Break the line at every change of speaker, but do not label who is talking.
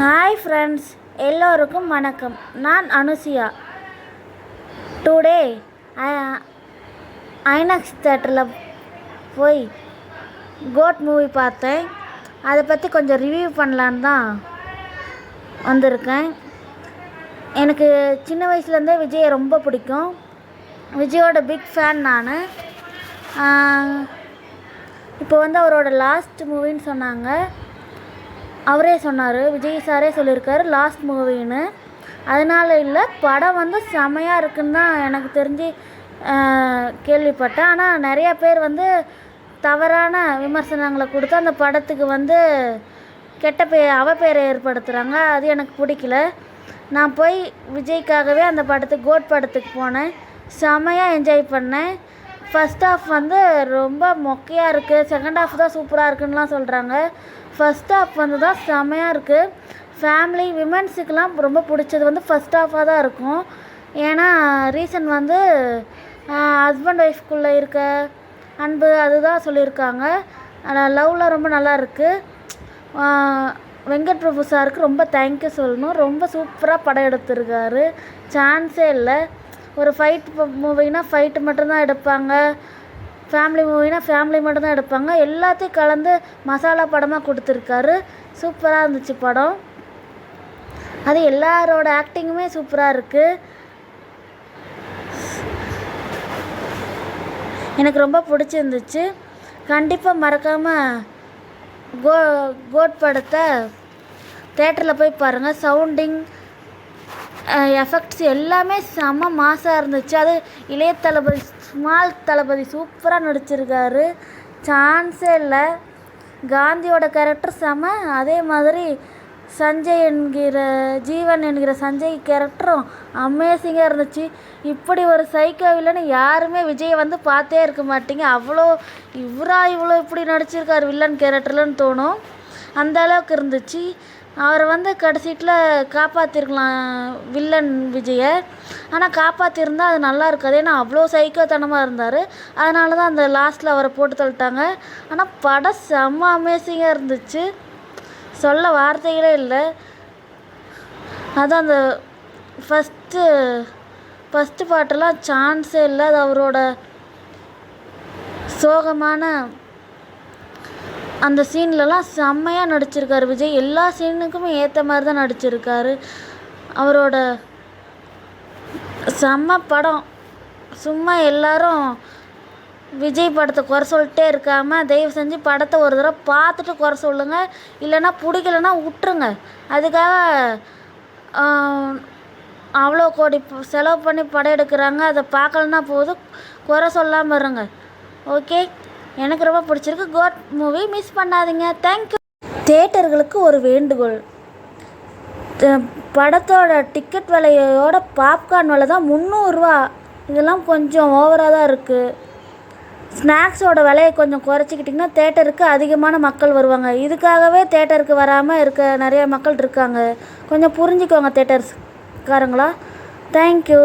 Hi friends, எல்லோருக்கும் வணக்கம். நான் அனுசியா. டுடே ஐநாக்ஸ் தேட்டரில் போய் கோட் மூவி பார்த்தேன். அதை பற்றி கொஞ்சம் ரிவ்யூ பண்ணலான்னு தான் வந்திருக்கேன். எனக்கு சின்ன வயசுலேருந்தே விஜயை ரொம்ப பிடிக்கும். விஜயோட பிக் ஃபேன் நான். இப்போ அவரோட லாஸ்ட் மூவின்னு சொன்னாங்க. அவரே சொன்னார், விஜய் சாரே சொல்லியிருக்காரு லாஸ்ட் மூவின்னு. அதனால் இல்லை, படம் செமையாக இருக்குன்னு தான் எனக்கு தெரிஞ்சு கேள்விப்பட்டேன். ஆனால் நிறையா பேர் தவறான விமர்சனங்களை கொடுத்து அந்த படத்துக்கு கெட்ட அவப்பெயரை ஏற்படுத்துகிறாங்க. அது எனக்கு பிடிக்கல. நான் போய் விஜய்க்காகவே அந்த படத்துக்கு கோட் படத்துக்கு போனேன். செமையாக என்ஜாய் பண்ணேன். ஃபஸ்ட் ஹாஃப் ரொம்ப மொக்கையாக இருக்குது, செகண்ட் ஹாஃப் தான் சூப்பராக இருக்குன்னுலாம் சொல்கிறாங்க. ஃபஸ்ட் ஹாஃப் தான் செமையாக இருக்குது. ஃபேமிலி விமென்ஸுக்கெலாம் ரொம்ப பிடிச்சது ஃபஸ்ட் ஹாஃபாக தான் இருக்கும். ஏன்னா ரீசன் ஹஸ்பண்ட் ஒய்ஃப்குள்ளே இருக்க அன்பு அதுதான் சொல்லியிருக்காங்க. லவ்லாம் ரொம்ப நல்லா இருக்குது. வெங்கட் பிரபு சாருக்கு ரொம்ப தேங்க்யூ சொல்லணும். ரொம்ப சூப்பராக படம் எடுத்திருக்காரு, சான்ஸே இல்லை. ஒரு ஃபைட் மூவினா ஃபைட்டு மட்டும்தான் எடுப்பாங்க, ஃபேமிலி மூவினா ஃபேமிலி மட்டும்தான் எடுப்பாங்க. எல்லாத்தையும் கலந்து மசாலா படமாக கொடுத்துருக்காரு. சூப்பராக இருந்துச்சு படம். அது எல்லாரோட ஆக்டிங்குமே சூப்பராக இருக்குது. எனக்கு ரொம்ப பிடிச்சிருந்துச்சு. கண்டிப்பாக மறக்காமல் கோட் படத்தை தேட்டரில் போய் பாருங்கள். சவுண்டிங், எஃபெக்ட்ஸ் எல்லாமே செம்ம மாசாக இருந்துச்சு. அது இளைய தளபதி, ஸ்மால் தளபதி சூப்பராக நடிச்சிருக்காரு, சான்ஸே இல்லை. காந்தியோட கேரக்டர் செம. அதே மாதிரி ஜீவன் என்கிற சஞ்சய் கேரக்டரும் அமேசிங்காக இருந்துச்சு. இப்படி ஒரு சைக்கோ வில்லன்னு யாருமே விஜயை பார்த்தே இருக்க மாட்டீங்க. இவ்வளோ இப்படி நடிச்சிருக்காரு வில்லன் கேரக்டர்லன்னு தோணும். அந்த அளவுக்கு இருந்துச்சு. அவரை கடைசியில் காப்பாற்றிருக்கலாம் வில்லன் விஜயை. ஆனால் காப்பாற்றிருந்தால் அது நல்லா இருக்காது. ஏன்னா அவ்வளோ சைக்கோத்தனமாக இருந்தார். அதனால தான் அந்த லாஸ்ட்டில் அவரை போட்டு தள்ளிட்டாங்க. ஆனால் படம் செம்ம அமேசிங்காக இருந்துச்சு, சொல்ல வார்த்தைகளே இல்லை. அதுவும் அந்த ஃபஸ்ட்டு பாட்டெல்லாம் சான்ஸே இல்லை. அது அவரோட சோகமான அந்த சீன்லலாம் செம்மையாக நடிச்சிருக்காரு விஜய். எல்லா சீனுக்குமே ஏற்ற மாதிரி தான் நடிச்சிருக்காரு. அவரோட செம்ம படம். சும்மா எல்லாரும் விஜய் படத்தை குறை சொல்லிட்டே இருக்காமல் தயவு செஞ்சு படத்தை ஒரு தடவை பார்த்துட்டு குறை சொல்லுங்கள். இல்லைன்னா பிடிக்கலன்னா விட்டுருங்க. அதுக்காக அவ்வளோ கோடி செலவு பண்ணி படம் எடுக்கிறாங்க, அதை பார்க்கலன்னா போதும், குறை சொல்லாமல் இருங்க. ஓகே, எனக்கு ரொம்ப பிடிச்சிருக்கு. கோட் மூவி மிஸ் பண்ணாதீங்க. தேங்க்யூ. தியேட்டர்களுக்கு ஒரு வேண்டுகோள், படத்தோட டிக்கெட் விலையோட பாப்கார்ன் விலை தான் 300 ரூபா. இதெல்லாம் கொஞ்சம் ஓவராக தான் இருக்குது. ஸ்நாக்ஸோட விலையை கொஞ்சம் குறைச்சிக்கிட்டிங்கன்னா தேட்டருக்கு அதிகமான மக்கள் வருவாங்க. இதுக்காகவே தேட்டருக்கு வராமல் இருக்க நிறைய மக்கள் இருக்காங்க. கொஞ்சம் புரிஞ்சுக்கோங்க தேட்டர்ஸ்காரங்களா. தேங்க்யூ.